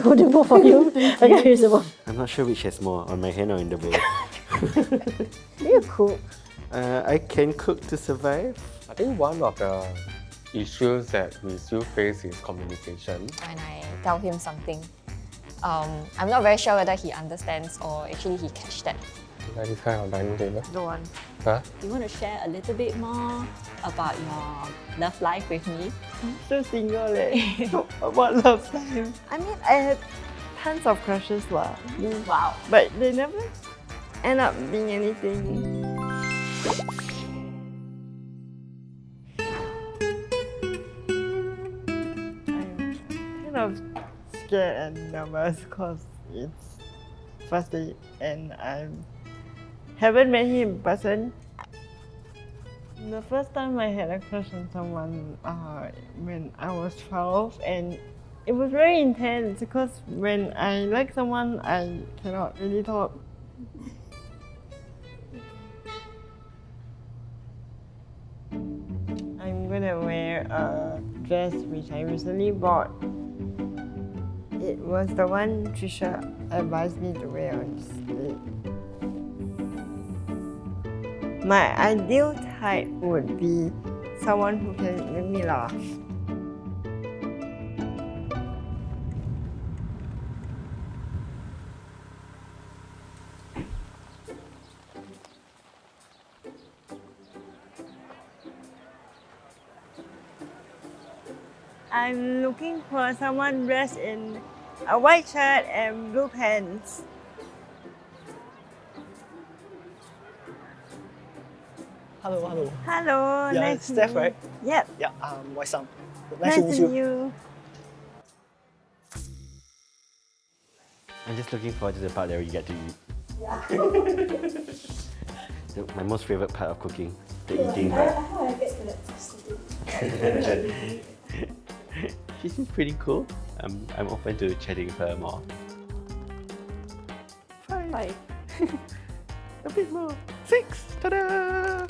hold the bowl for you. Okay, here's the bowl. I'm not sure which has more, on my hand or in the bowl. Do you cook? I can cook to survive. I think one of the issues that we still face is communication. When I tell him something, I'm not very sure whether he understands or actually he catch that. Like this kind of dining table. Go on. Huh? Do you want to share a little bit more about your love life with me? I'm still single What love life? I mean, I had tons of crushes lah. Wow. But they never end up being anything. I'm kind of scared and nervous because it's first date and I haven't met him in person. The first time I had a crush on someone when I was 12, and it was very intense because when I like someone, I cannot really talk. I'm gonna wear a dress which I recently bought. It was the one Trisha advised me to wear on this date. My ideal type would be someone who can make me laugh. I'm looking for someone dressed in a white shirt and blue pants. Hello. Hello, Yeah, nice Steph, to meet right? you. Yep, Yeah, Winston. nice to meet you. I'm just looking forward to the part where you get to eat. My most favourite part of cooking, the eating part. She seems pretty cool. I'm open to chatting with her more. 5. A bit more. 6. Ta-da!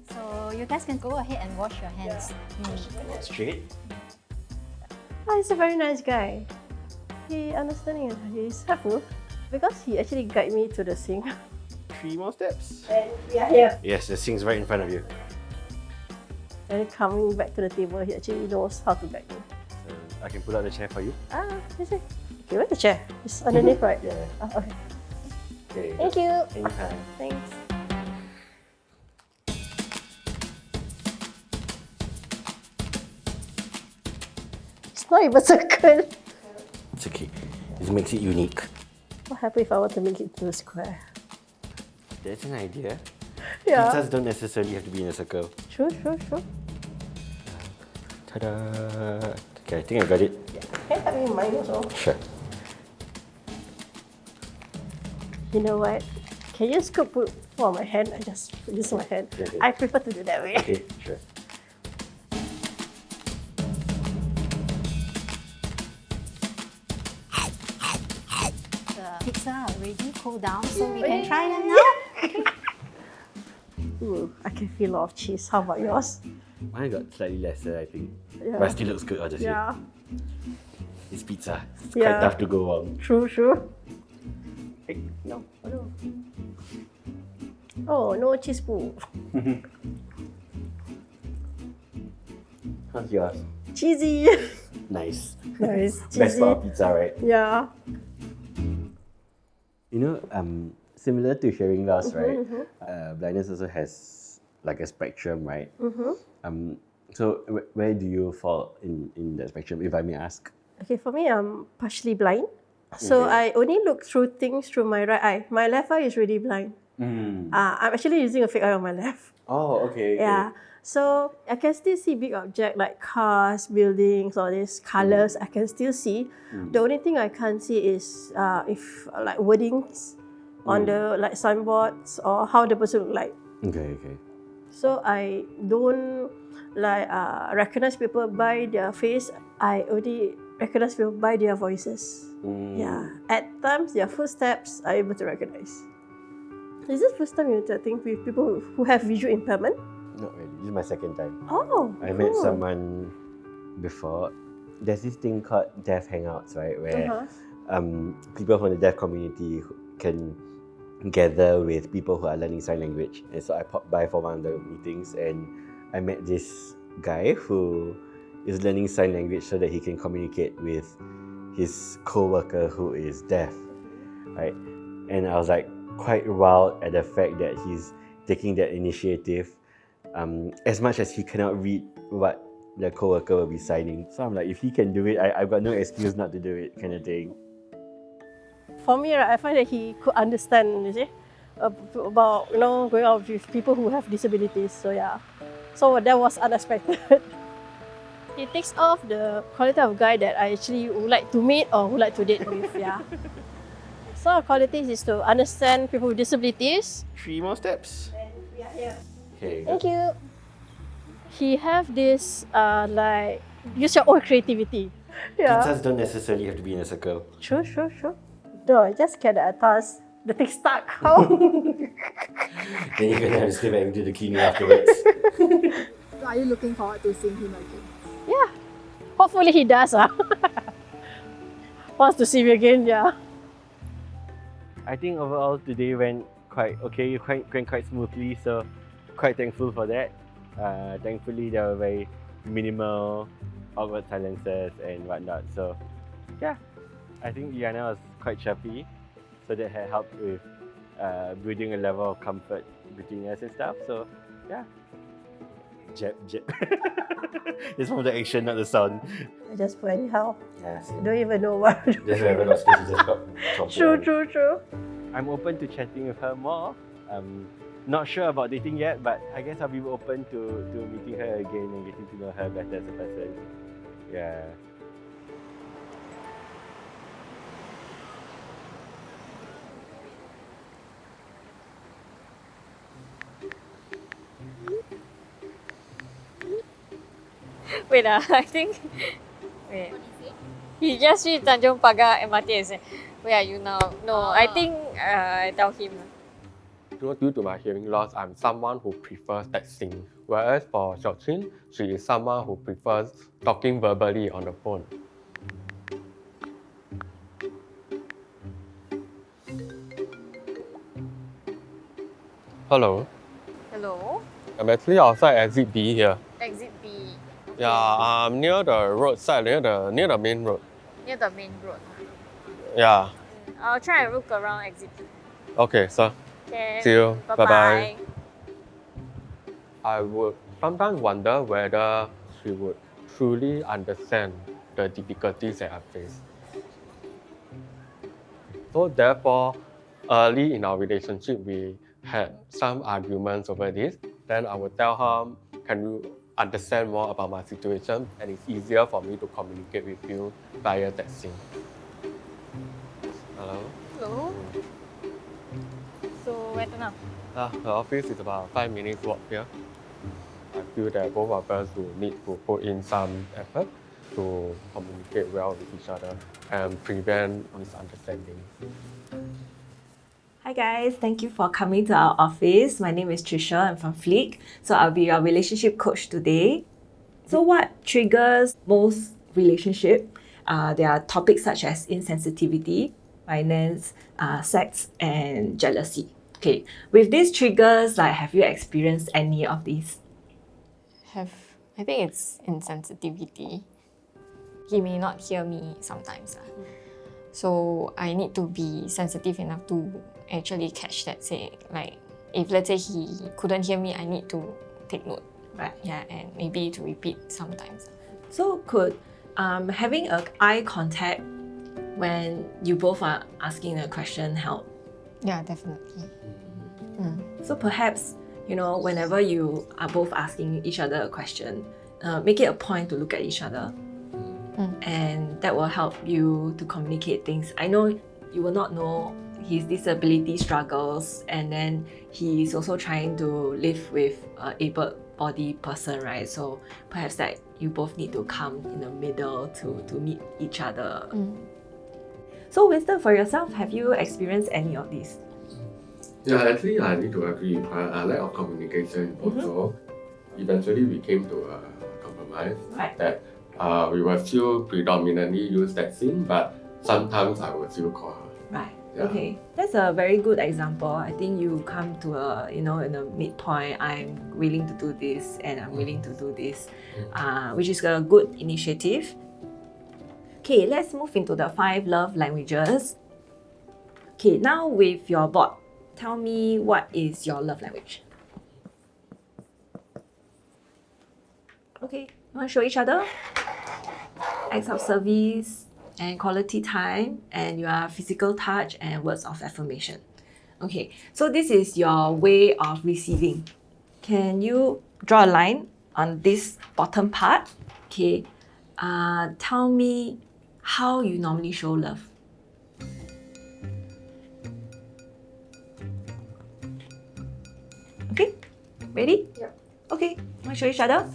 So you guys can go ahead and wash your hands. Straight. He's a very nice guy. He understanding and he's helpful because he actually guide me to the sink. 3 more steps. And we are here. Yes, the sink's right in front of you. And coming back to the table, he actually knows how to guide me. So I can pull out the chair for you. Is it? Okay, where's the chair? It's underneath, right? Yeah. Okay. Okay. Thank you. Anytime. Thanks. It's not even circle. It's okay. This makes it unique. What happens if I want to make it to a square? That's an idea. Yeah. Pizzas don't necessarily have to be in a circle. True. Ta-da! Okay, I think I got it. Can you help me with mine also? Sure. You know what? Can you scoop put on my hand? I just use my hand. Okay. I prefer to do that way. Okay, sure. The pizza already cooled down, so we can try them now. Ooh, I can feel a lot of cheese. How about yours? Mine got slightly lesser, I think. Yeah. But it still looks good, obviously. Yeah. It's pizza. It's Yeah. quite tough to go wrong. True. Hey, no. Oh, no cheese poo. How's yours? Cheesy. Nice. Nice. Best Cheesy. part of pizza, right? Yeah. You know, similar to hearing loss, right? Blindness also has like a spectrum, right? So where do you fall in that spectrum, if I may ask? Okay, for me, I'm partially blind. So Okay. I only look through things through my right eye. My left eye is really blind. I'm actually using a fake eye on my left. Oh, okay. Yeah. So I can still see big objects like cars, buildings, all these colors. I can still see. The only thing I can't see is if like wordings on the like signboards or how the person look like. Okay. So I don't like recognize people by their face. I only recognize people by their voices. Yeah. At times, their footsteps I'm able to recognize. Is this first time you interacting with people who have visual impairment? Not really. This is my second time. Oh, I met cool. someone before. there's this thing called Deaf Hangouts, right? Where people from the deaf community can gather with people who are learning sign language. And so I popped by for one of the meetings and I met this guy who is learning sign language so that he can communicate with his co-worker who is deaf, right? And I was like quite wowed at the fact that he's taking that initiative, as much as he cannot read what the co-worker will be signing. So I'm like, if he can do it, I've got no excuse not to do it, kind of thing. For me, right, I find that he could understand, you see, about going out with people who have disabilities. So yeah, so that was unexpected. He takes off the quality of guy that I actually would like to meet or would like to date with. Yeah. So our qualities is to understand people with disabilities. 3 more steps. Yeah. Okay. Thank you. He have this like use your own creativity. Yeah. Pizzas don't necessarily have to be in a circle. Sure. No, just get the atas. The thing stuck. How? Then you're gonna have to stay back and do the cleaning afterwards. So are you looking forward to seeing him again? Yeah. Hopefully he does. Wants to see me again, yeah. I think overall today went quite okay, went quite smoothly, so quite thankful for that. Thankfully there were very minimal awkward silences and whatnot, so yeah. I think Liana was quite chirpy, so that had helped with building a level of comfort between us and stuff, so yeah. Jab. It's from the action, not the sound. I just put anyhow. Yeah, I don't even know what. just whenever got space, you just got True. I'm open to chatting with her more. Not sure about dating yet, but I guess I'll be open to meeting her again and getting to know her better as a person. Yeah. Wait, I think. Wait. He just reached Tanjong Pagar MRT and said, "Where are you now?" No, I think I tell him. Due to my hearing loss, I'm someone who prefers texting. Whereas for Siok Chin, she is someone who prefers talking verbally on the phone. Hello. Hello? I'm actually outside exit B here. Exit B. Yeah, I'm near the roadside, near the main road. Near the main road. Yeah. I'll try and look around exit B. Okay, so Okay. see you. Bye-bye. Bye-bye. I would sometimes wonder whether she would truly understand the difficulties that I face. So therefore, early in our relationship, we had some arguments over this. Then I would tell her, can you understand more about my situation? And it's easier for me to communicate with you via texting. Hello? Hello? So, where to now? The office is about 5 minutes walk here. I feel that both of us will need to put in some effort to communicate well with each other and prevent misunderstandings. Hi guys, thank you for coming to our office. My name is Trisha, I'm from Fleek. So I'll be your relationship coach today. So what triggers most relationship? There are topics such as insensitivity, finance, sex, and jealousy. Okay, with these triggers, have you experienced any of these? I think it's insensitivity. He may not hear me sometimes. So I need to be sensitive enough to actually catch that. If let's say he couldn't hear me, I need to take note. Right. Yeah, and maybe to repeat sometimes. So could having eye contact when you both are asking a question help? Yeah, definitely. So perhaps, whenever you are both asking each other a question, make it a point to look at each other. And that will help you to communicate things. I know you will not know his disability struggles, and then he's also trying to live with an able-bodied person, right? So perhaps that you both need to come in the middle to meet each other. So Winston, for yourself, have you experienced any of these? Yeah, actually, I need to agree. A lack of communication also. Eventually, we came to a compromise Right. that we will still predominantly use that scene, but sometimes I will still call her. Right. Yeah. Okay. That's a very good example. I think you come to a, in a midpoint. I'm willing to do this and I'm willing to do this, which is a good initiative. Okay, let's move into the 5 love languages. Okay, now with your board, tell me what is your love language? Okay, you want to show each other? Acts of service and quality time, and your physical touch and words of affirmation. Okay, so this is your way of receiving. Can you draw a line on this bottom part? Okay, tell me how you normally show love. Okay, ready? Yep. Okay, want to show each other?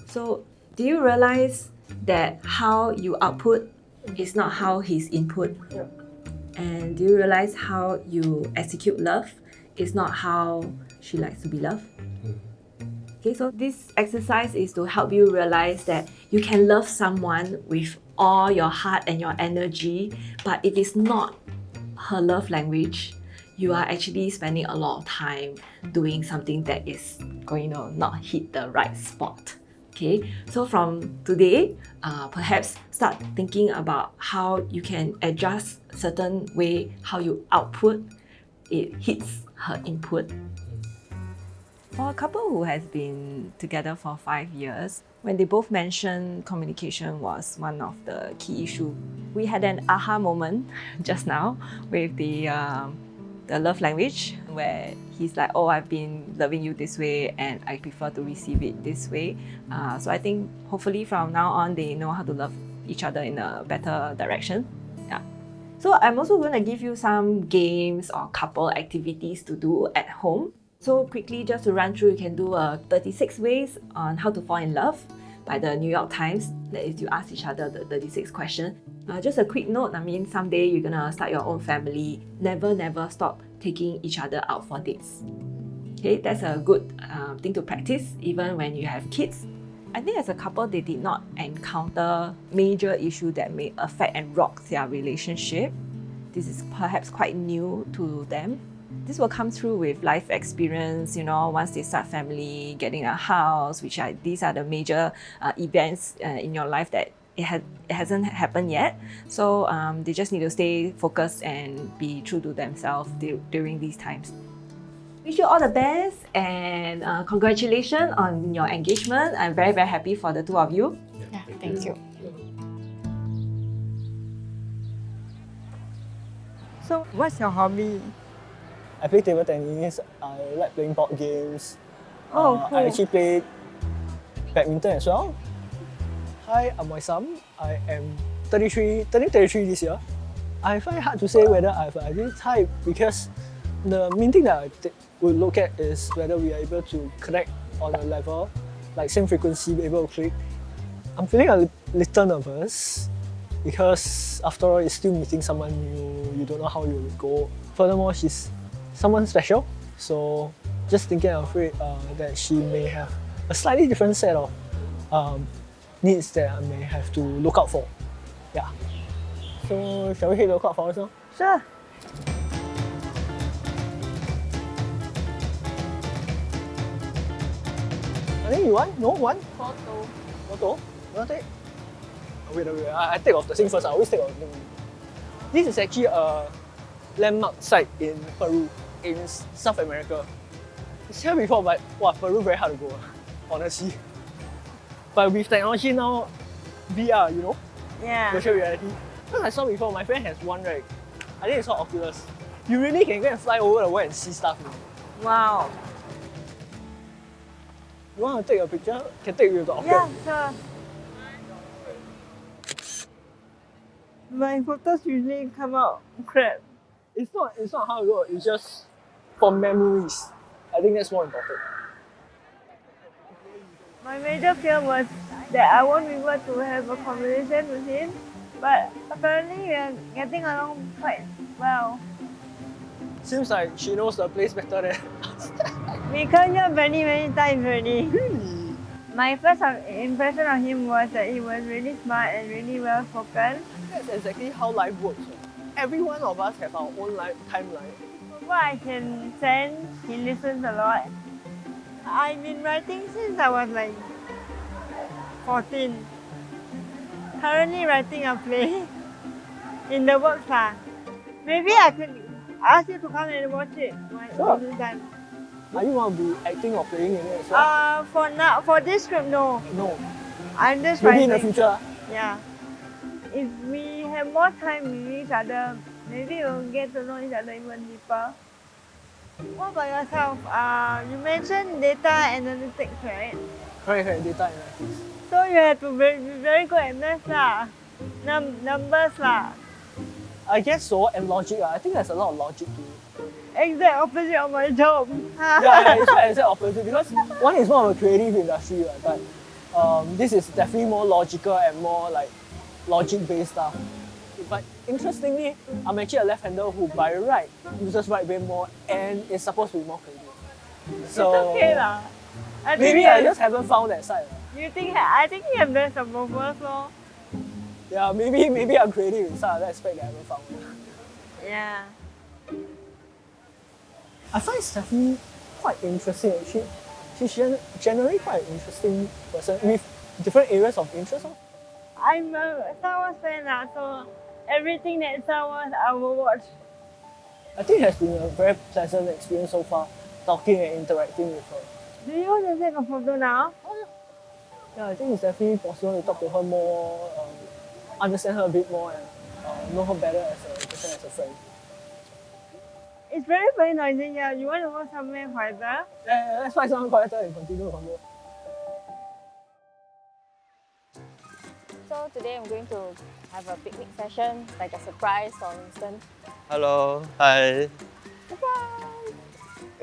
So, do you realize that how you output is not how his input? Yep. And do you realize how you execute love is not how she likes to be loved? Okay, so this exercise is to help you realize that you can love someone with all your heart and your energy, but if it's not her love language, you are actually spending a lot of time doing something that is going to not hit the right spot. Okay, so from today, perhaps start thinking about how you can adjust certain way how you output, it hits her input. For a couple who has been together for 5 years, when they both mentioned communication was one of the key issues, we had an aha moment just now with the love language, where he's like, oh, I've been loving you this way and I prefer to receive it this way. So I think hopefully from now on they know how to love each other in a better direction. Yeah. So I'm also going to give you some games or couple activities to do at home. So quickly, just to run through, you can do 36 ways on how to fall in love by the New York Times. That is, you ask each other the 36 questions. Just a quick note, I mean, someday you're gonna start your own family. Never stop taking each other out for dates. Okay, that's a good thing to practice even when you have kids. I think as a couple, they did not encounter major issues that may affect and rock their relationship. This is perhaps quite new to them. This will come through with life experience, once they start family, getting a house, these are the major events in your life that it hasn't happened yet. So they just need to stay focused and be true to themselves during these times. Wish you all the best and congratulations on your engagement. I'm very, very happy for the two of you. Yeah, thank you. So, what's your hobby? I play table tennis. I like playing board games. Oh, cool. I actually play badminton as well. Hi, I'm Waisam. I am 33, turning 33 this year. I find it hard to say whether I have an ideal type because the main thing that I would look at is whether we are able to connect on a level, like same frequency, be able to click. I'm feeling a little nervous because after all, it's still meeting someone new. You don't know how you will go. Furthermore, she's someone special, so just thinking, I'm afraid that she may have a slightly different set of needs that I may have to look out for. Yeah. So shall we hit the look out for us now? Sure. I think you want? No, one? Photo. Photo? You want to take? Oh, wait. I take off the thing first. I always take off the thing. This is actually a landmark site in Peru, in South America. It's here before, but wow, Peru very hard to go, honestly. But with technology now, VR, Yeah. virtual reality. Because I saw before, my friend has one, right? I think it's called Oculus. You really can go and fly over the world and see stuff. Wow. You want to take a picture? Can take with the Oculus. Yeah, sure. My photos usually come out crap. It's not how it works, it's just for memories. I think that's more important. My major fear was that I won't be able to have a conversation with him, but apparently we are getting along quite well. Seems like she knows the place better than us. We come here many times already. Really? My first impression of him was that he was really smart and really well spoken. That's exactly how life works. Every one of us have our own life timeline. From what I can sense, he listens a lot. I've been writing since I was like 14. Currently writing a play in the works lah. Maybe I could ask you to come and watch it when it's done. Are you want to be acting or playing in it as well? For now, for this script, no. No. I'm just Maybe writing. in the future. Yeah. If we have more time with each other, maybe we'll get to know each other even deeper. What about yourself? You mentioned data analytics, right? Correct, data analytics. So you have to be very good at math lah. Numbers lah. I guess so, and logic. I think there's a lot of logic to it. Exact opposite of my job. Yeah, it's quite exact opposite because one is more of a creative industry, right? But this is definitely more logical and more like logic-based stuff. But interestingly, I'm actually a left-hander who by right uses right brain more and is supposed to be more creative. So It's okay lah. maybe I just haven't found that side. I think you have best of both worlds lor. Yeah, maybe I'm creative in some other aspect that I haven't found. Yeah. I find Stephanie quite interesting. She's generally quite an interesting person with different areas of interest. I'm a Star Wars fan lah, so everything that Star Wars I will watch. I think it has been a very pleasant experience so far, talking and interacting with her. Do you want to take a photo now? Yeah, I think it's definitely possible to talk to her more, understand her a bit more, and know her better as a person, as a friend. It's very noisy here. You want to go somewhere quieter? Yeah, let's find someone quieter and continue the convo. So today I'm going to have a picnic session, like a surprise for Winston. Hello, hi. Surprise!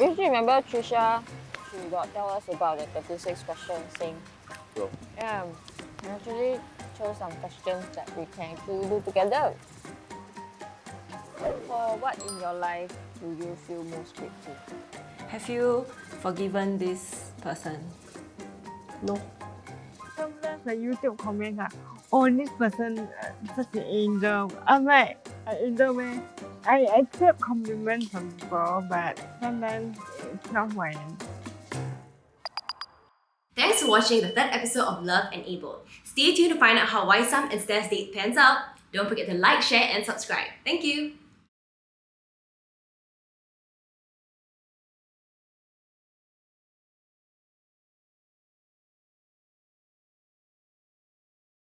You still remember Trisha? She got tell us about the 36 questions thing. Sure. Yeah, I actually chose some questions that we can actually do together. For what in your life do you feel most grateful? Have you forgiven this person? No. Sometimes the YouTube comments are, oh, this person such an angel. I'm like, an angel man. I accept compliments from people, but sometimes it's not who I am. Thanks for watching the third episode of Love and Able. Stay tuned to find out how Wisam and Steph's date pans out. Don't forget to like, share, and subscribe. Thank you.